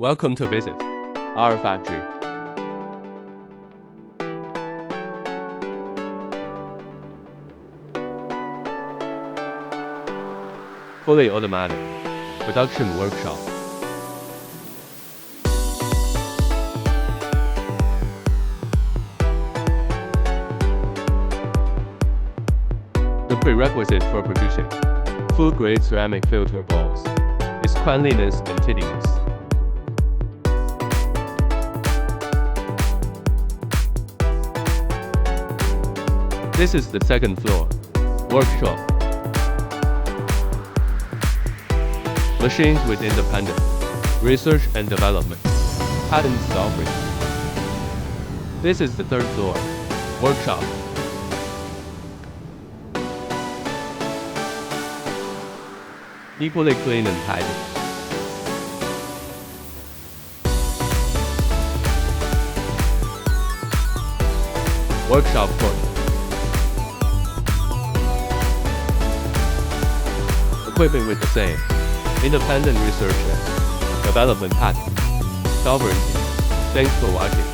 Welcome to visit our factory. Fully automatic production workshop. The prerequisite for producing food-grade ceramic filter bowls is cleanliness and tidiness. This is the second floor, workshop. Machines with independent research and development, patent software. This is the third floor, workshop. Equally clean and tidy. Workshop court. Equipping with the same independent research and development patent sovereignty. Thanks for watching.